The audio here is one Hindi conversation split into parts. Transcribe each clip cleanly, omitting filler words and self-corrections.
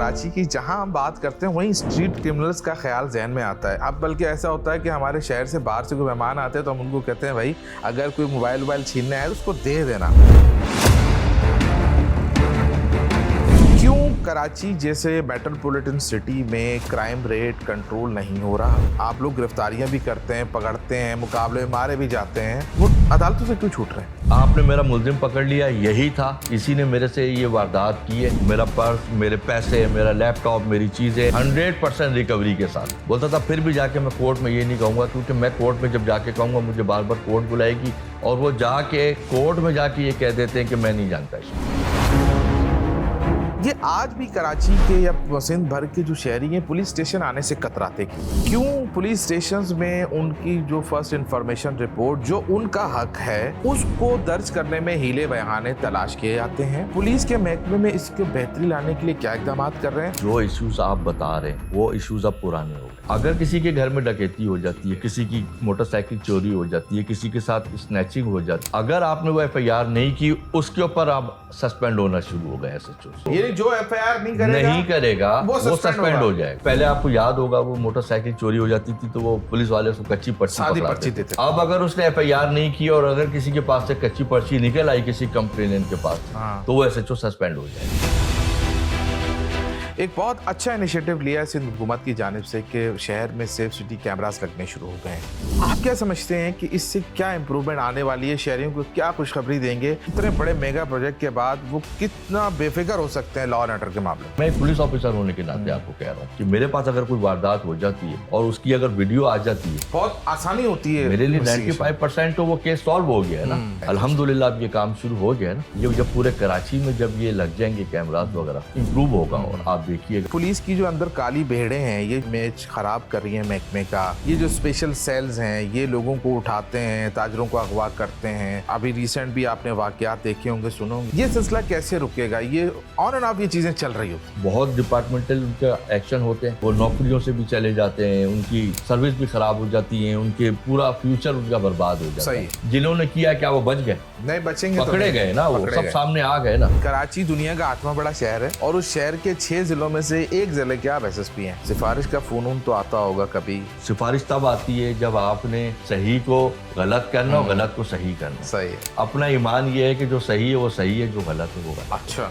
कराची की जहां हम बात करते हैं वहीं स्ट्रीट क्रिमिनल्स का ख्याल जहन में आता है। अब बल्कि ऐसा होता है कि हमारे शहर से बाहर से कोई मेहमान आते हैं तो हम उनको कहते हैं भाई अगर कोई मोबाइल छीनने आए तो उसको दे देना। क्यों कराची जैसे मेट्रोपॉलिटन सिटी में क्राइम रेट कंट्रोल नहीं हो रहा? आप लोग गिरफ्तारियां भी करते हैं, पकड़ते हैं, मुकाबले में मारे भी जाते हैं, वो अदालतों से क्यों छूट रहे हैं? आपने मेरा मुल्जिम पकड़ लिया, यही था, इसी ने मेरे से ये वारदात की है। मेरा पर्स, मेरे पैसे, मेरा लैपटॉप, मेरी चीजें 100% रिकवरी के साथ। बोलता था फिर भी जाके मैं कोर्ट में ये नहीं कहूँगा, क्योंकि मैं कोर्ट में जब जाके कहूँगा मुझे बार बार कोर्ट बुलाएगी और वो जाके कोर्ट में जाके ये कह देते हैं कि मैं नहीं जानता इसको। ये आज भी कराची के या सिंध भर के जो शहरी हैं पुलिस स्टेशन आने से कतराते क्यों? पुलिस स्टेशंस में उनकी जो फर्स्ट इंफॉर्मेशन रिपोर्ट जो उनका हक है उसको दर्ज करने में हीले बहाने तलाश किए जाते हैं। पुलिस के महकमे में इसके बेहतरी लाने के लिए क्या इकदाम कर रहे हैं? जो इश्यूज आप बता रहे हैं वो इश्यूज अब पुराने हो गए। अगर किसी के घर में डकैती हो जाती है, किसी की मोटरसाइकिल चोरी हो जाती है, किसी के साथ स्नैचिंग हो जाती है, अगर आपने वो FIR नहीं की उसके ऊपर आप सस्पेंड होना शुरू हो गए SHO। ये जो FIR नहीं करेगा वो सस्पेंड हो जाएगा। पहले आपको याद होगा वो मोटरसाइकिल चोरी हो जाती थी तो वो पुलिस वाले उसको कच्ची पर्ची देते। अब अगर उसने FIR नहीं की और अगर किसी के पास से कच्ची पर्ची निकल आई किसी कंप्लेनेंट के पास तो वो SHO सस्पेंड हो जाएगा। एक बहुत अच्छा इनिशिएटिव लिया है सिंध हुकूमत की जानिब से कि शहर में सेफ सिटी कैमरास लगने शुरू हो गए हैं। आप क्या समझते हैं कि इससे क्या इंप्रूवमेंट आने वाली है? शहरियों को क्या खुशखबरी देंगे? इतने बड़े मेगा प्रोजेक्ट के बाद वो कितना बेफिक्र हो सकते हैं लॉ एंड ऑर्डर के मामले में? मैं एक पुलिस ऑफिसर होने के नाते आपको कह रहा हूँ कि मेरे पास अगर कोई वारदात हो जाती है और उसकी अगर वीडियो आ जाती है बहुत आसानी होती है। मेरे लिए 95% तो वो केस सॉल्व हो गया है ना। अल्हम्दुलिल्लाह अब ये काम शुरू हो गया है ना। ये जब पूरे कराची में जब ये लग जाएंगे कैमरास वगैरह इम्प्रूव होगा। और आप देखिए पुलिस की जो अंदर काली भेड़ें हैं ये इमेज खराब कर रही है महकमे का। ये जो स्पेशल सेल्स हैं ये लोगों को उठाते हैं, ताजरों को अगवा करते हैं। अभी रिसेंट भी आपने वाकयात देखे होंगे, सुने होंगे। ये सिलसिला कैसे रुकेगा? ये ऑन एंड ऑफ ये चीजें चल रही होती। बहुत डिपार्टमेंटल उनका एक्शन होते हैं, वो नौकरियों से भी चले जाते हैं, उनकी सर्विस भी खराब हो जाती है, उनके पूरा फ्यूचर उनका बर्बाद हो जाता है। जिन्होंने किया क्या वो बच गए? नहीं बचेंगे, पकड़े गए ना, वो सब सामने आ गए ना। कराची दुनिया का 8वां बड़ा शहर है और उस शहर के 6 जिलों में से एक जिले के आप SSP हैं। सिफारिश का फोन तो आता होगा कभी? सिफारिश तब आती है जब आपने सही को गलत करना और गलत को सही करना। सही है। अपना ईमान ये है कि जो सही है वो सही है, जो गलत है वो गलत। अच्छा,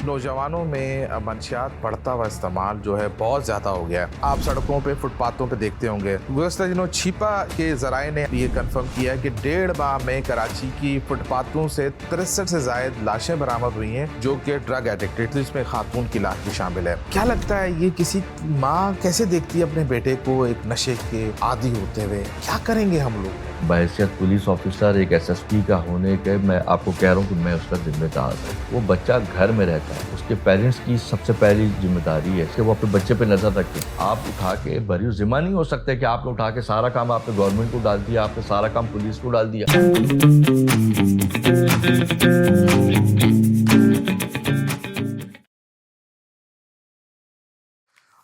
नौजवानों में मंशियात बढ़ता हुआ इस्तेमाल जो है बहुत ज़्यादा हो गया है। आप सड़कों पे फुटपाथों पे देखते होंगे। गुज़श्ता दिनों छिपा के ज़राए ने ये कंफर्म किया कि 1.5 माह में कराची की फुटपाथों से 63 से ज़ायद लाशें बरामद हुई हैं जो कि ड्रग एडिक्टेड, जिसमें खातून की लाश भी शामिल है। क्या लगता है ये किसी माँ कैसे देखती है अपने बेटे को एक नशे के आदी होते हुए? क्या करेंगे हम लोग? बहैसियत पुलिस ऑफिसर एक SSP का होने के मैं आपको कह रहा हूँ कि मैं उसका जिम्मेदार हूँ। वो बच्चा घर में रहता है, उसके पेरेंट्स की सबसे पहली जिम्मेदारी है कि वो अपने बच्चे पे नजर रखें। आप उठा के बरी जिम्मा नहीं हो सकता कि आपने उठा के सारा काम आपने गवर्नमेंट को डाल दिया, आपने सारा काम पुलिस को डाल दिया।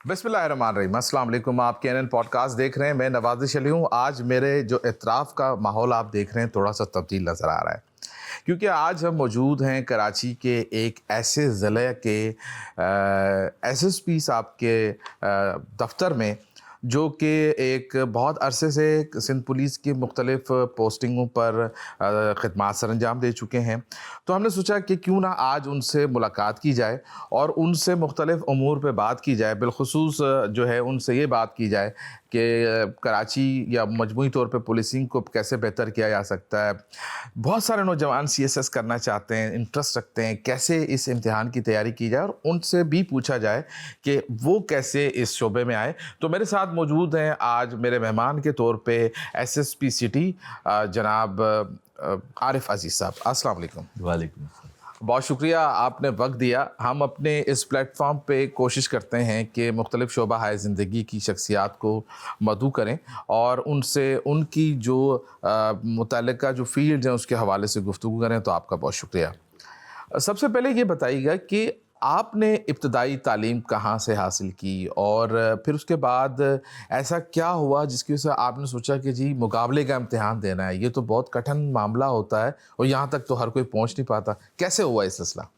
बिस्मिल्लाहिर्रहमानिर्रहीम, अस्सलाम वालेकुम। आप KNN पॉडकास्ट देख रहे हैं, मैं नवाज़िश अली हूँ। आज मेरे जो इतराफ़ का माहौल आप देख रहे हैं थोड़ा सा तब्दील नज़र आ रहा है, क्योंकि आज हम मौजूद हैं कराची के एक ऐसे ज़िले के SSP साहब के दफ्तर में जो कि एक बहुत अरसे से सिंध पुलिस की मुख्तलिफ़ पोस्टिंगों पर ख़िदमत सरअंजाम दे चुके हैं। तो हमने सोचा कि क्यों ना आज उनसे मुलाकात की जाए और उनसे मुख्तलिफ़ अमूर पे बात की जाए। बिलख़ुसूस जो है उनसे ये बात की जाए कि कराची या मजमूई तौर पे पुलिसिंग को कैसे बेहतर किया जा सकता है। बहुत सारे नौजवान CSS करना चाहते हैं, इंटरेस्ट रखते हैं, कैसे इस इम्तिहान की तैयारी की जाए और उनसे भी पूछा जाए कि वो कैसे इस शोबे में आए। तो मेरे साथ मौजूद हैं आज मेरे मेहमान के तौर पे SSP सिटी जनाब आरिफ अजीज़ साहब। अस्सलाम वालेकुम। वालेकुम। बहुत शुक्रिया आपने वक्त दिया। हम अपने इस प्लेटफॉर्म पे कोशिश करते हैं कि मुख्तलिफ़ शोबा हाय ज़िंदगी की शख्सियात को मदऊ करें और उनसे उनकी जो मुतल्लिका जो फील्ड हैं उसके हवाले से गुफ्तगू करें। तो आपका बहुत शुक्रिया। सबसे पहले ये बताइएगा कि आपने इब्तदाई तालीम कहाँ से हासिल की और फिर उसके बाद ऐसा क्या हुआ जिसकी वजह से आपने सोचा कि जी मुकाबले का इम्तिहान देना है? ये तो बहुत कठिन मामला होता है और यहाँ तक तो हर कोई पहुँच नहीं पाता। कैसे हुआ इस सिलसिला?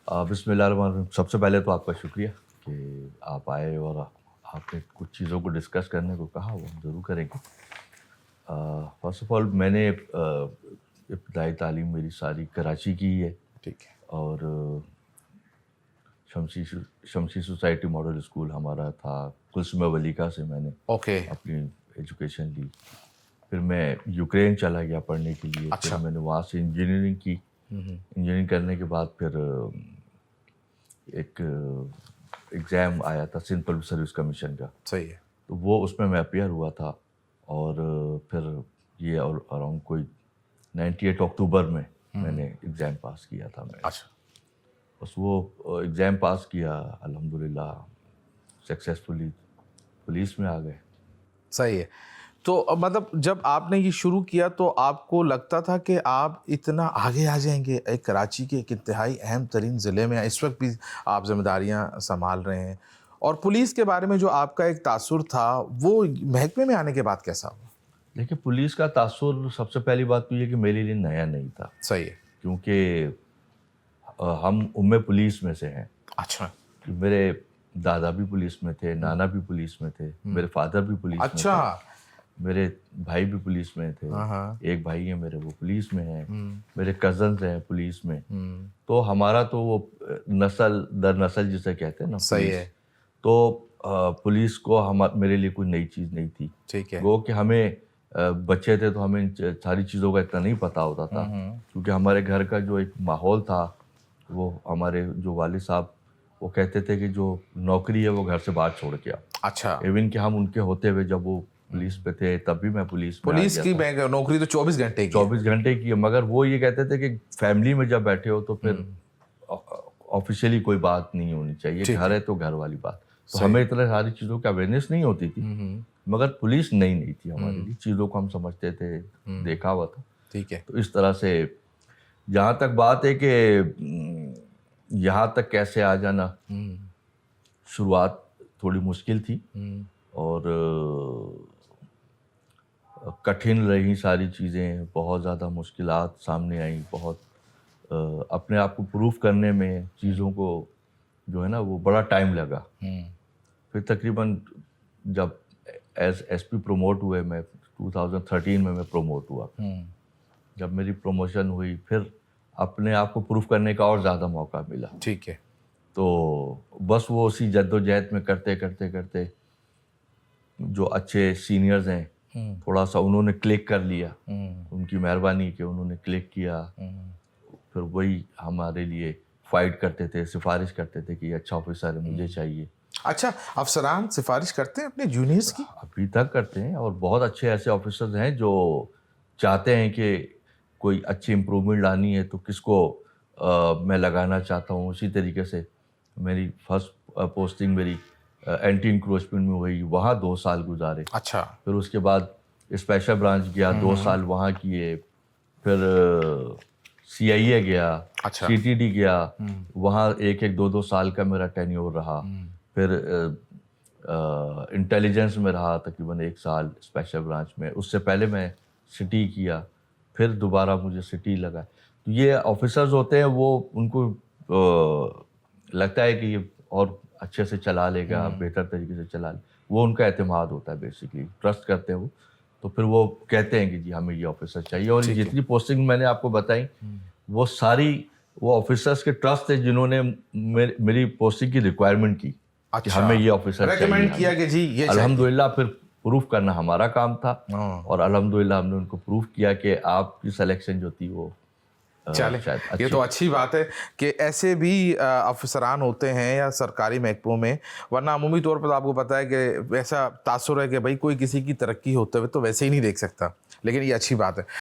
बिस्मिल्लाहिर्रहमानिर्रहीम। सबसे पहले तो आपका शुक्रिया कि आप आए और आपने कुछ चीज़ों को डिस्कस करने को कहा, वो हम ज़रूर करेंगे। फर्स्ट ऑफ ऑल मैंने इब्तिदाई तालीम मेरी सारी कराची की ही है ठीक है। और शमशी सोसाइटी मॉडल स्कूल हमारा था। कुल्सुम वलीका से मैंने ओके। अपनी एजुकेशन ली। फिर मैं यूक्रेन चला गया पढ़ने के लिए। अच्छा। फिर मैंने वहाँ से इंजीनियरिंग की। इंजीनियरिंग करने के बाद फिर एक एग्ज़ाम आया था सिंध पब्लिक सर्विस कमीशन का, सही है। तो वो उसमें मैं अपियर हुआ था और फिर ये और अराउंड कोई 98 अक्टूबर में मैंने एग्ज़ाम पास किया था मैं। अच्छा। बस वो एग्ज़ाम पास किया, अल्हम्दुलिल्लाह सक्सेसफुली पुलिस में आ गए। सही है। तो मतलब जब आपने ये शुरू किया तो आपको लगता था कि आप इतना आगे आ जाएंगे? एक कराची के एक इंतहाई अहम तरीन ज़िले में इस वक्त भी आप जिम्मेदारियां संभाल रहे हैं, और पुलिस के बारे में जो आपका एक तासुर था वो महकमे में आने के बाद कैसा हुआ? देखिए, पुलिस का तासुर सबसे पहली बात तो ये कि मेरे लिए नया नहीं था, सही है। क्योंकि हम उम्मे पुलिस में से हैं। अच्छा। कि मेरे दादा भी पुलिस में थे, नाना भी पुलिस में थे, मेरे फादर भी पुलिस में अच्छा। थे, मेरे भाई भी पुलिस में थे। हाँ। एक भाई है मेरे, वो पुलिस में है। मेरे कजन्स हैं पुलिस में। हम्म। तो हमारा तो वो नस्ल दर नस्ल जिसे कहते हैं ना, सही पुलिस। है। तो पुलिस को हम मेरे लिए कोई नई चीज़ नहीं थी। ठीक है। वो कि हमें बच्चे थे तो हमें इन सारी चीज़ों का इतना नहीं पता होता था, क्योंकि हमारे घर का जो एक माहौल था, वो हमारे जो वालिद साहब वो कहते थे कि जो नौकरी है वो घर से बाहर छोड़ के आओ। अच्छा। इवन कि हम उनके होते हुए जब वो पुलिस पे थे तब भी मैं पुलिस में आ पुलिस गया की था। नौकरी तो 24 घंटे की है। 24 घंटे की है, मगर वो ये कहते थे कि फैमिली में जब बैठे हो तो फिर ऑफिशियली कोई बात नहीं होनी चाहिए, घर है तो घर वाली बात। तो हमें इतना सारी चीज़ों की अवेयरनेस नहीं होती थी, मगर पुलिस नई नहीं थी हमारे लिए। चीज़ों को हम समझते थे, देखा हुआ था। ठीक है। तो इस तरह से जहाँ तक बात है कि यहाँ तक कैसे आ जाना, शुरुआत थोड़ी मुश्किल थी और कठिन रही सारी चीज़ें, बहुत ज़्यादा मुश्किलात सामने आई, बहुत अपने आप को प्रूफ करने में चीज़ों को जो है ना वो बड़ा टाइम लगा। फिर तकरीबन जब एसपी प्रमोट हुए, मैं 2013 में मैं प्रमोट हुआ। जब मेरी प्रमोशन हुई फिर अपने आप को प्रूफ करने का और ज़्यादा मौका मिला। ठीक है। तो बस वो उसी जद्दोजहद में करते करते करते जो अच्छे सीनियर्स हैं थोड़ा सा उन्होंने क्लिक कर लिया, उनकी मेहरबानी कि उन्होंने क्लिक किया। फिर वही हमारे लिए फाइट करते थे, सिफारिश करते थे कि अच्छा ऑफिसर है, मुझे चाहिए। अच्छा, अफसरान सिफारिश करते हैं अपने जूनियर्स की? अभी तक करते हैं और बहुत अच्छे ऐसे ऑफिसर्स हैं जो चाहते हैं कि कोई अच्छी इम्प्रूवमेंट लानी है तो किसको मैं लगाना चाहता हूँ। उसी तरीके से मेरी फर्स्ट पोस्टिंग मेरी एंटी इंक्रोचमेंट में हुई, वहाँ 2 साल गुजारे। अच्छा। फिर उसके बाद स्पेशल ब्रांच गया, 2 साल वहाँ किए। फिर CIA गया। अच्छा। CTD गया, वहाँ 1-2 साल का मेरा टेन्योर रहा। फिर इंटेलिजेंस में रहा तकरीबन 1 साल स्पेशल ब्रांच में। उससे पहले मैं सिटी किया, फिर दोबारा मुझे सिटी लगा। तो ये ऑफिसर्स होते हैं, वो उनको लगता है कि ये और अच्छे से चला लेगा, बेहतर तरीके से चला ले, वो उनका एतमाद होता है, बेसिकली ट्रस्ट करते हैं वो। तो फिर वो कहते हैं कि जी हमें ये ऑफिसर चाहिए। और जितनी पोस्टिंग मैंने आपको बताई वो सारी वो ऑफिसर्स के ट्रस्ट है जिन्होंने मेरी पोस्टिंग की रिक्वायरमेंट की। कि हमें ये ऑफिसर रेकमेंड किया कि जी ये अल्हम्दुलिल्लाह फिर प्रूफ करना हमारा काम था और अल्हम्दुलिल्लाह हमने उनको प्रूफ किया कि आपकी सिलेक्शन जो थी वो चले। ये तो अच्छी बात है कि ऐसे भी अफसरान होते हैं या सरकारी महकमों में, वरना अमूमी तौर पर आपको पता है कि वैसा तासुर है कि भाई कोई किसी की तरक्की होते हुए तो वैसे ही नहीं देख सकता, लेकिन ये अच्छी बात है।